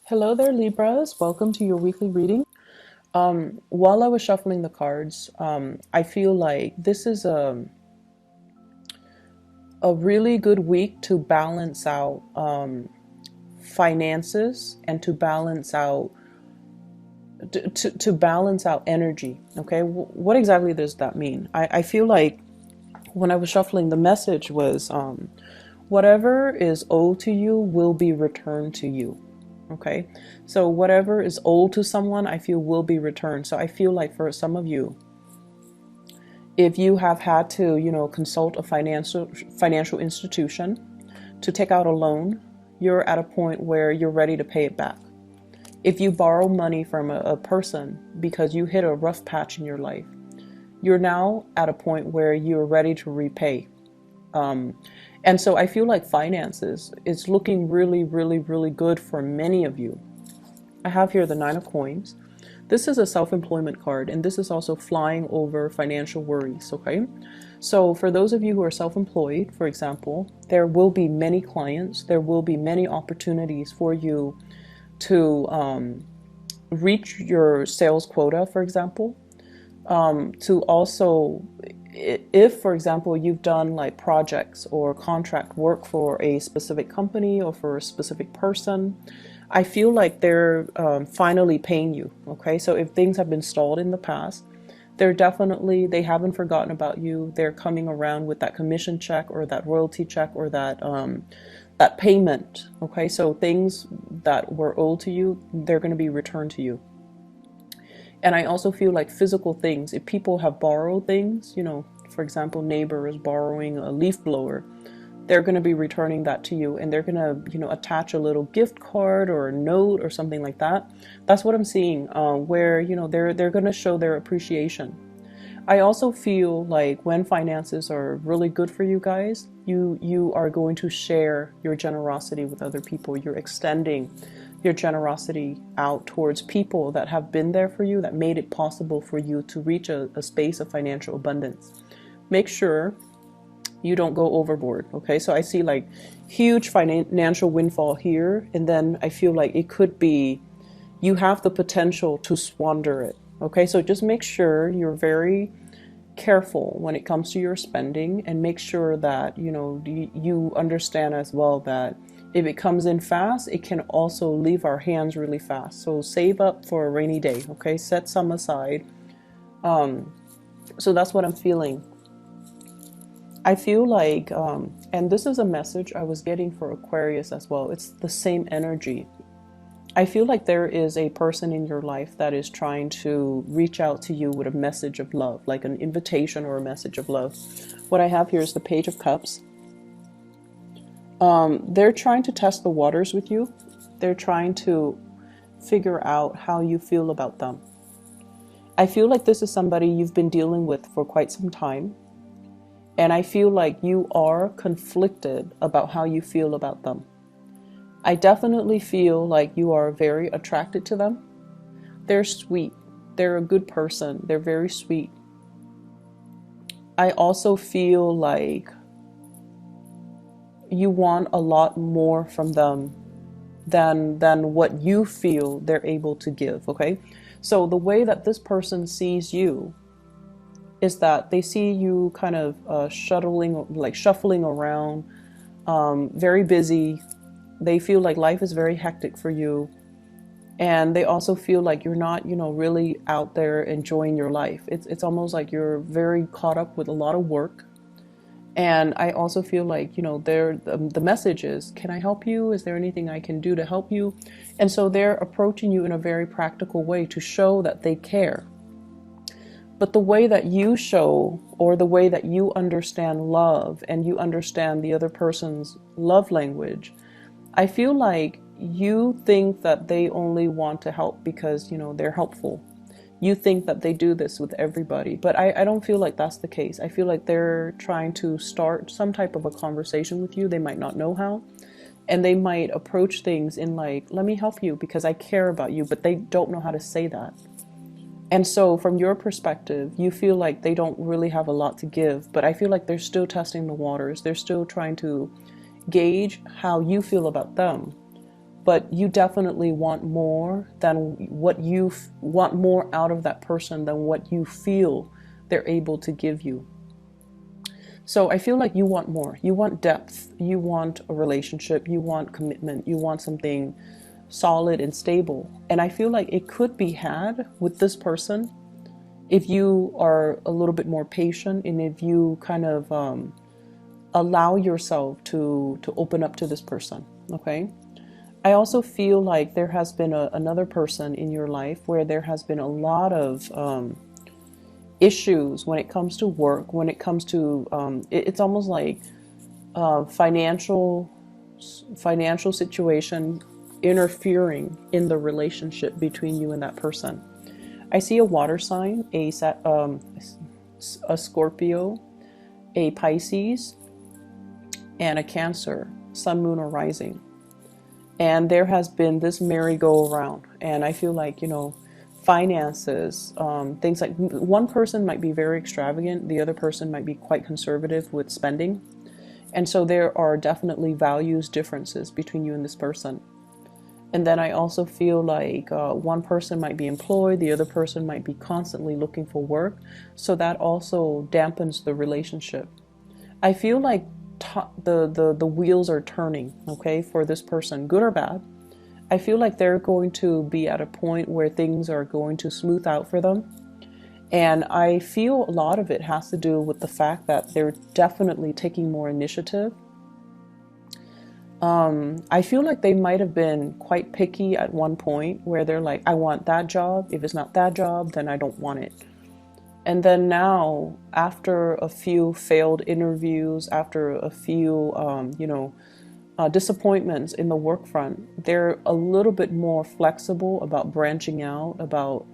Hello there, Libras. Welcome to your weekly reading. While I was shuffling the cards, I feel like this is a really good week to balance out finances and to balance out to balance out energy. Okay, what exactly does that mean? I feel like when I was shuffling, the message was whatever is owed to you will be returned to you. Okay, so whatever is owed to someone, I feel will be returned. So I feel like for some of you, if you have had to, consult a financial institution to take out a loan, you're at a point where you're ready to pay it back. If you borrow money from a person because you hit a rough patch in your life, you're now at a point where you're ready to repay. And so I feel like finances is looking really, really, really good for many of you. I have here the Nine of Coins. This is a self-employment card, and this is also flying over financial worries, okay? So for those of you who are self-employed, for example, there will be many clients, there will be many opportunities for you to reach your sales quota, for example, to also, if for example you've done like projects or contract work for a specific company or for a specific person, I feel like they're finally paying you. Okay, so if things have been stalled in the past, they haven't forgotten about you. They're coming around with that commission check or that royalty check or that payment. Okay, so things that were owed to you, they're going to be returned to you. And I also feel like physical things, if people have borrowed things, for example, neighbor is borrowing a leaf blower, they're going to be returning that to you, and they're going to, attach a little gift card or a note or something like that. That's what I'm seeing, where, they're going to show their appreciation. I also feel like when finances are really good for you guys, you are going to share your generosity with other people. You're extending your generosity out towards people that have been there for you, that made it possible for you to reach a space of financial abundance. Make sure you don't go overboard. Okay, so I see like huge financial windfall here, and then I feel like it could be you have the potential to squander it. Okay, so just make sure you're very careful when it comes to your spending, and make sure that you understand as well that if it comes in fast, it can also leave our hands really fast. So save up for a rainy day. Okay, set some aside. So that's what I'm feeling. I feel like, and this is a message I was getting for Aquarius as well. It's the same energy. I feel like there is a person in your life that is trying to reach out to you with a message of love, like an invitation or a message of love. What I have here is the Page of Cups. They're trying to test the waters with you. They're trying to figure out how you feel about them. I feel like this is somebody you've been dealing with for quite some time. And I feel like you are conflicted about how you feel about them. I definitely feel like you are very attracted to them. They're sweet. They're a good person. They're very sweet. I also feel like you want a lot more from them than what you feel they're able to give. Okay, so the way that this person sees you is that they see you kind of shuffling around, very busy. They feel like life is very hectic for you, and they also feel like you're not, really out there enjoying your life. It's almost like you're very caught up with a lot of work. And I also feel like, the message is, can I help you? Is there anything I can do to help you? And so they're approaching you in a very practical way to show that they care. But the way that you show, or the way that you understand love and you understand the other person's love language, I feel like you think that they only want to help because, they're helpful. You think that they do this with everybody, but I don't feel like that's the case. I feel like they're trying to start some type of a conversation with you. They might not know how, and they might approach things in like, let me help you because I care about you, but they don't know how to say that. And so from your perspective, you feel like they don't really have a lot to give, but I feel like they're still testing the waters. They're still trying to gauge how you feel about them. but you definitely want more than what you want more out of that person than what you feel they're able to give you. So I feel like you want more. You want depth. You want a relationship. You want commitment. You want something solid and stable. And I feel like it could be had with this person if you are a little bit more patient and if you kind of allow yourself to open up to this person. Okay. I also feel like there has been another person in your life where there has been a lot of issues when it comes to work, when it comes to it's almost like financial situation interfering in the relationship between you and that person. I see a water sign, a Scorpio, a Pisces, and a Cancer, Sun, Moon, or Rising. And there has been this merry-go-round, and I feel like, finances, things like one person might be very extravagant, the other person might be quite conservative with spending. And so there are definitely values differences between you and this person. And then I also feel like one person might be employed, the other person might be constantly looking for work. So that also dampens the relationship. I feel like the wheels are turning, okay, for this person, good or bad. I feel like they're going to be at a point where things are going to smooth out for them. And I feel a lot of it has to do with the fact that they're definitely taking more initiative. I feel like they might have been quite picky at one point where they're like, I want that job. If it's not that job, then I don't want it. And then now, after a few failed interviews, after a few, disappointments in the work front, they're a little bit more flexible about branching out, about,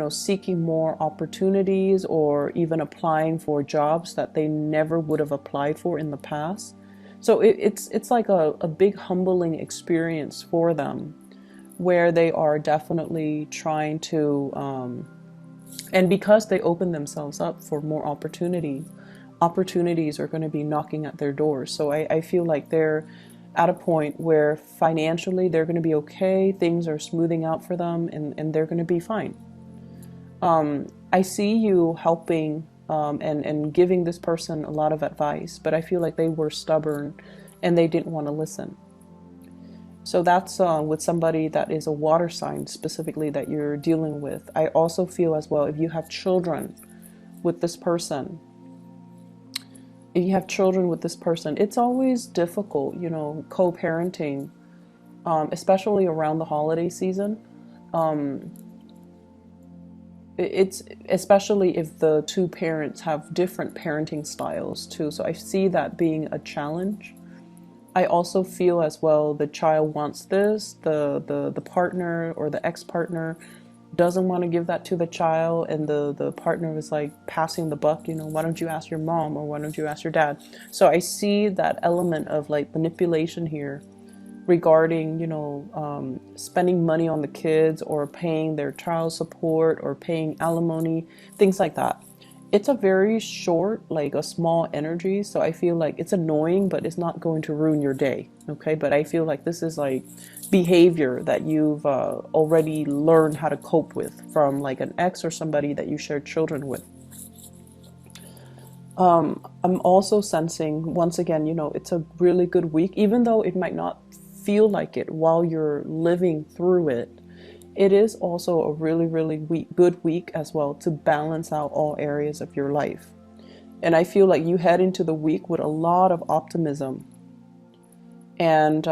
seeking more opportunities or even applying for jobs that they never would have applied for in the past. So it's like a big humbling experience for them where they are definitely trying to, and because they open themselves up for more opportunities are going to be knocking at their doors. So I feel like they're at a point where financially they're going to be okay, things are smoothing out for them, and they're going to be fine. I see you helping and giving this person a lot of advice, but I feel like they were stubborn and they didn't want to listen. So that's with somebody that is a water sign specifically that you're dealing with. I also feel as well, if you have children with this person, it's always difficult, co-parenting, especially around the holiday season. It's especially if the two parents have different parenting styles too. So I see that being a challenge. I also feel as well the child wants this, the partner or the ex-partner doesn't want to give that to the child, and the partner is like passing the buck, why don't you ask your mom or why don't you ask your dad? So I see that element of like manipulation here regarding, spending money on the kids or paying their child support or paying alimony, things like that. It's a very short, like a small energy. So I feel like it's annoying, but it's not going to ruin your day. Okay. But I feel like this is like behavior that you've already learned how to cope with from like an ex or somebody that you shared children with. I'm also sensing, once again, it's a really good week, even though it might not feel like it while you're living through it. It is also a really, really good week as well to balance out all areas of your life. And I feel like you head into the week with a lot of optimism. And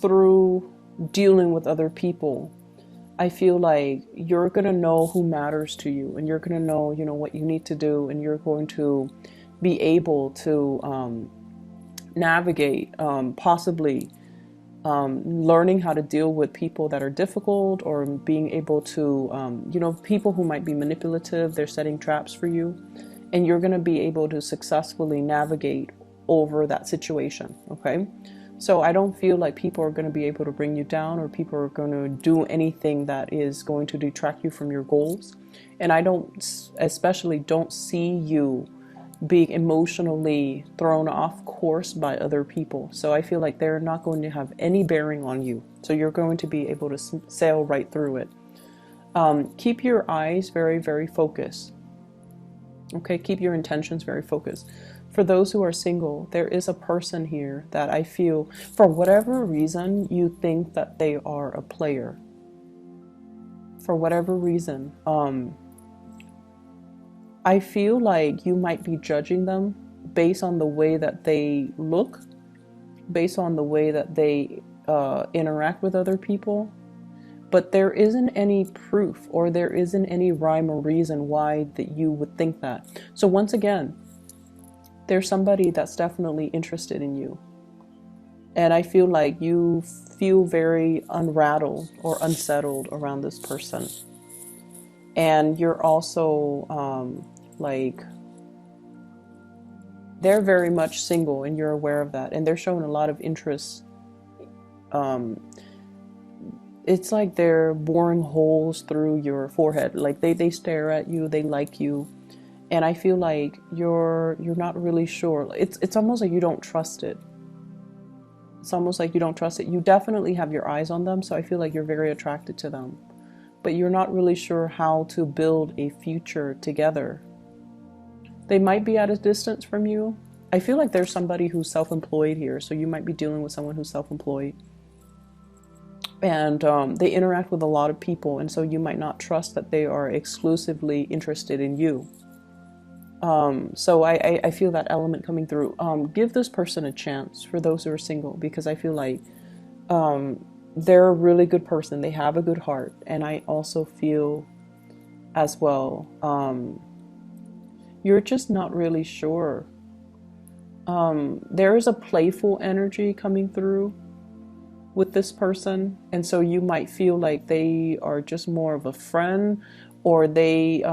through dealing with other people, I feel like you're going to know who matters to you, and you're going to know, what you need to do, and you're going to be able to navigate, possibly learning how to deal with people that are difficult, or being able to, people who might be manipulative, they're setting traps for you, and you're going to be able to successfully navigate over that situation. Okay. So I don't feel like people are going to be able to bring you down, or people are going to do anything that is going to detract you from your goals. And I especially don't see you being emotionally thrown off course by other people. So I feel like they're not going to have any bearing on you. So you're going to be able to sail right through it. Keep your eyes very, very focused. Okay, keep your intentions very focused. For those who are single, there is a person here that I feel, for whatever reason, you think that they are a player. For whatever reason, I feel like you might be judging them based on the way that they look, based on the way that they interact with other people. But there isn't any proof, or there isn't any rhyme or reason why that you would think that. So once again, there's somebody that's definitely interested in you. And I feel like you feel very unrattled or unsettled around this person. And you're also like, they're very much single and you're aware of that. And they're showing a lot of interest. It's like they're boring holes through your forehead. Like they stare at you, they like you. And I feel like you're not really sure. It's almost like you don't trust it. It's almost like you don't trust it. You definitely have your eyes on them, so I feel like you're very attracted to them. But you're not really sure how to build a future together. They might be at a distance from you. I feel like there's somebody who's self-employed here, so you might be dealing with someone who's self-employed. And they interact with a lot of people, and so you might not trust that they are exclusively interested in you. So I feel that element coming through. Give this person a chance, for those who are single, because I feel like they're a really good person. They have a good heart. And I also feel as well, you're just not really sure. There is a playful energy coming through with this person. And so you might feel like they are just more of a friend, or they...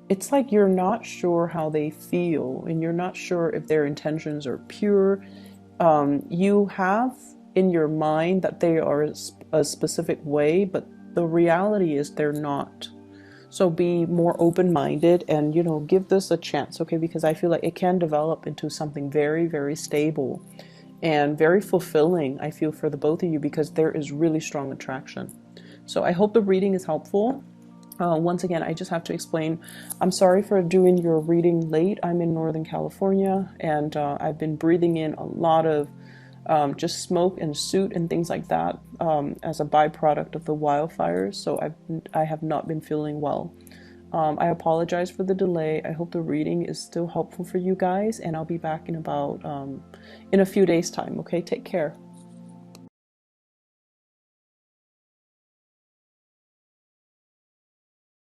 it's like you're not sure how they feel, and you're not sure if their intentions are pure. You have in your mind that they are a specific way, but the reality is they're not. So be more open-minded and, you know, give this a chance, okay? Because I feel like it can develop into something very, very stable and very fulfilling, I feel, for the both of you, because there is really strong attraction. So I hope the reading is helpful. Once again, I just have to explain, I'm sorry for doing your reading late. I'm in Northern California, and I've been breathing in a lot of just smoke and soot and things like that as a byproduct of the wildfires. So I have not been feeling well. I apologize for the delay. I hope the reading is still helpful for you guys, and I'll be back in about in a few days' time. Okay, take care.